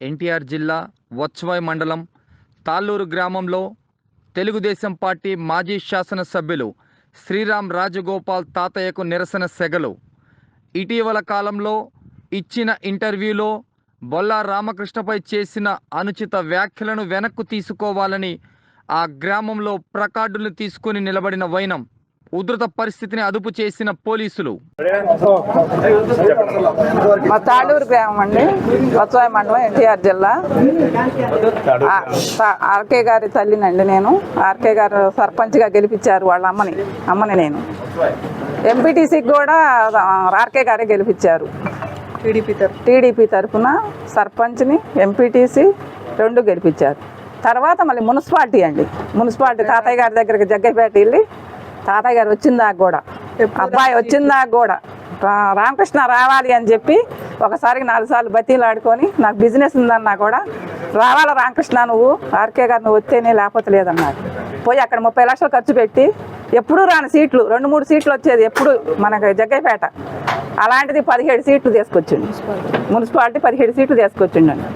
ఎన్టీఆర్ జిల్లా వత్సవాయి మండలం తాళ్ళూరు గ్రామంలో తెలుగుదేశం పార్టీ మాజీ శాసనసభ్యులు శ్రీరామ్ రాజగోపాల్ తాతయ్యకు నిరసన సెగలు. ఇటీవల కాలంలో ఇచ్చిన ఇంటర్వ్యూలో బొల్లా రామకృష్ణపై చేసిన అనుచిత వ్యాఖ్యలను వెనక్కు తీసుకోవాలని ఆ గ్రామంలో ప్లకార్డులు తీసుకుని నిలబడిన వైనం ఉధృత పరిస్థితిని అదుపు చేసిన పోలీసులు. మా తాళ్ళూరు గ్రామం అండి, వత్సవాయి మండలం, ఎన్టీఆర్ జిల్లా. ఆర్కే గారి తల్లినండి నేను. ఆర్కే గారు సర్పంచ్గా గెలిపించారు వాళ్ళ అమ్మని నేను. ఎంపీటీసీకి కూడా ఆర్కే గారే గెలిపించారు. టీడీపీ తరఫున సర్పంచ్ని, ఎంపీటీసీ రెండు గెలిపించారు. తర్వాత మళ్ళీ మున్సిపాలిటీ తాతయ్య గారి దగ్గరికి జగ్గైపేట వెళ్ళి తాతయ్య గారు వచ్చిందాక కూడా, అబ్బాయి వచ్చిందాక కూడా రామకృష్ణ రావాలి అని చెప్పి ఒకసారికి 4 సార్లు బతీలు ఆడుకొని, నాకు బిజినెస్ ఉందన్నా కూడా రావాలా రామకృష్ణ నువ్వు, ఆర్కే గారు నువ్వు వస్తేనే లేకపోతే లేదన్నారు. పోయి అక్కడ 30 లక్షలు ఖర్చు పెట్టి ఎప్పుడూ రాని సీట్లు 2-3 సీట్లు వచ్చేది ఎప్పుడు మనకు జగ్గైపేట. అలాంటిది 17 సీట్లు తీసుకొచ్చిండు. మున్సిపాలిటీ 17 సీట్లు తీసుకొచ్చిండండి.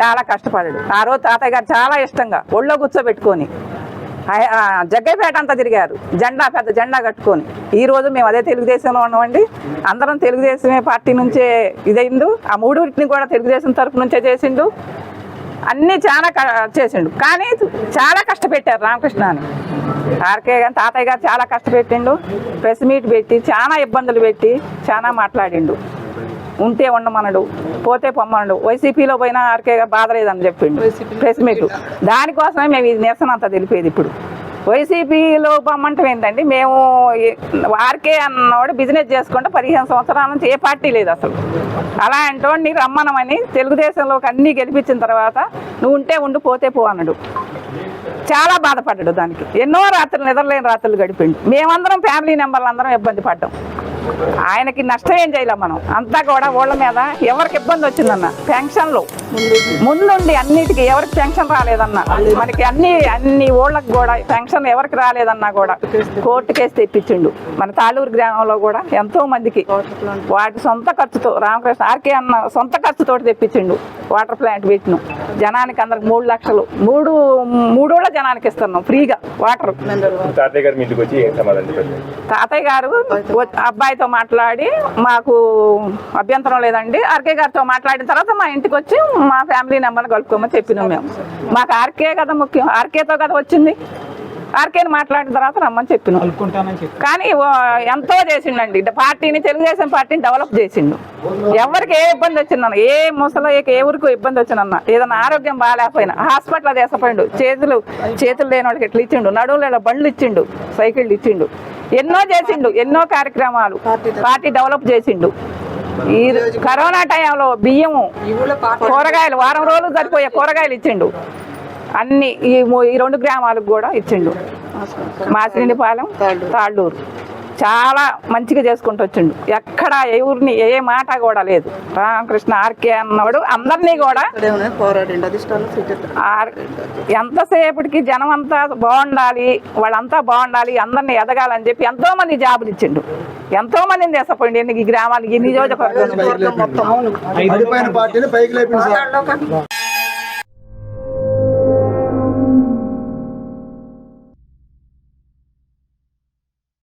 చాలా కష్టపడాడు. ఆ రోజు తాతయ్య గారు చాలా ఇష్టంగా ఒళ్ళో కూర్చోబెట్టుకొని జగ్గైపేట అంతా తిరిగారు, పెద్ద జెండా కట్టుకొని. ఈరోజు మేము అదే తెలుగుదేశంలో ఉన్నామండి. అందరం తెలుగుదేశమే పార్టీ నుంచే ఇదైండు. ఆ 3 కూడా తెలుగుదేశం తరఫు నుంచే చేసిండు. అన్నీ చాలా చేసిండు. కానీ చాలా కష్టపెట్టారు రామకృష్ణ అని. ఆర్కే గారు తాతయ్య గారు చాలా కష్టపెట్టిండు. ప్రెస్ మీట్ పెట్టి చాలా ఇబ్బందులు పెట్టి చాలా మాట్లాడిండు. ఉంటే ఉండమనడు, పోతే పొమ్మనడు. వైసీపీలో పోయినా ఆర్కే గారు బాధ లేదని చెప్పిండు ప్రెస్ మీట్. దానికోసమే మేము ఇది నిరసన అంతా తెలిపేది. ఇప్పుడు వైసీపీలో పొమ్మంటాం ఏంటండి, మేము ఆర్కే అన్నవాడు బిజినెస్ చేసుకుంటే 15 సంవత్సరాల నుంచి ఏ పార్టీ లేదు అసలు. అలా అంటోండి రమ్మనమని తెలుగుదేశంలోకి అన్నీ గెలిపించిన తర్వాత నువ్వు ఉంటే ఉండు, పోతే పో అన్నాడు. చాలా బాధపడ్డాడు దానికి. ఎన్నో రాత్రులు నిద్రలేని రాత్రులు గడిపిండు. మేమందరం ఫ్యామిలీ మెంబర్లు అందరం ఇబ్బంది పడ్డాం. ఆయనకి నష్టం ఏం చేయలేం మనం. అంతా కూడా ఓళ్ళ మీద ఎవరికి ఇబ్బంది వచ్చిందన్న పెన్షన్లు ముందుండి అన్నిటికీ ఎవరికి పెన్షన్ రాలేదన్నా, మనకి అన్ని ఓళ్ళకి కూడా పెన్షన్ ఎవరికి రాలేదన్నా కూడా కోర్టు కేసు తెప్పించిండు. మన తాళ్ళూరు గ్రామంలో కూడా ఎంతో మందికి వాటి సొంత ఖర్చుతో రామకృష్ణ ఆర్కే అన్న సొంత ఖర్చుతో తెప్పించిండు. వాటర్ ప్లాంట్ పెట్టినాం. జనానికి అందరికి 3 లక్షలు 3 జనానికి ఇస్తున్నాం ఫ్రీగా వాటర్. తాతయ్య గారు అబ్బాయితో మాట్లాడి మాకు అభ్యంతరం లేదండి, ఆర్కే గారితో మాట్లాడిన తర్వాత మా ఇంటికి వచ్చి మా ఫ్యామిలీ నెంబర్ని కలుపుకోమని చెప్పినాం మేము. మాకు ఆర్కే కదా ముఖ్యం, ఆర్కేతో కదా వచ్చింది. ఆర్కేని మాట్లాడిన తర్వాత రమ్మని చెప్పినాం. కానీ ఎంతో చేసిండండి పార్టీని, తెలుగుదేశం పార్టీని డెవలప్ చేసిండు. ఎవరికి ఏ ఇబ్బంది వచ్చిందన్న, ఏ ముసలికి ఏ ఊరికి ఇబ్బంది వచ్చిందన్న, ఏదైనా ఆరోగ్యం బాగాలేకపోయినా హాస్పిటల్ తీసుకుపోయిండు. చేతులు లేని వాళ్ళకి ఎట్లా ఇచ్చిండు, నడువుల బండ్లు ఇచ్చిండు, సైకిళ్ళు ఇచ్చిండు. ఎన్నో చేసిండు, ఎన్నో కార్యక్రమాలు పార్టీ డెవలప్ చేసిండు. ఈ కరోనా టైంలో బియ్యము, కూరగాయలు, వారం రోజులు సరిపోయే కూరగాయలు ఇచ్చిండు. అన్ని ఈ 2 గ్రామాలకు కూడా ఇచ్చిండు. మాసిరెడ్డిపాలెం, తాళ్ళూరు చాలా మంచిగా చేసుకుంటూ వచ్చిండు. ఎక్కడ ఎవరిని ఏ మాట కూడా లేదు. రామకృష్ణ ఆర్కే అన్నవాడు అందరినీ కూడా ఎంతసేపటికి జనం అంతా బాగుండాలి, వాళ్ళంతా బాగుండాలి, అందరినీ ఎదగాలని చెప్పి ఎంతో మంది జాబులు ఇచ్చిండు. ఎంతో మందిని చేసపోయింది ఈ గ్రామానికి, ఈ నియోజకవర్గం మొత్తం.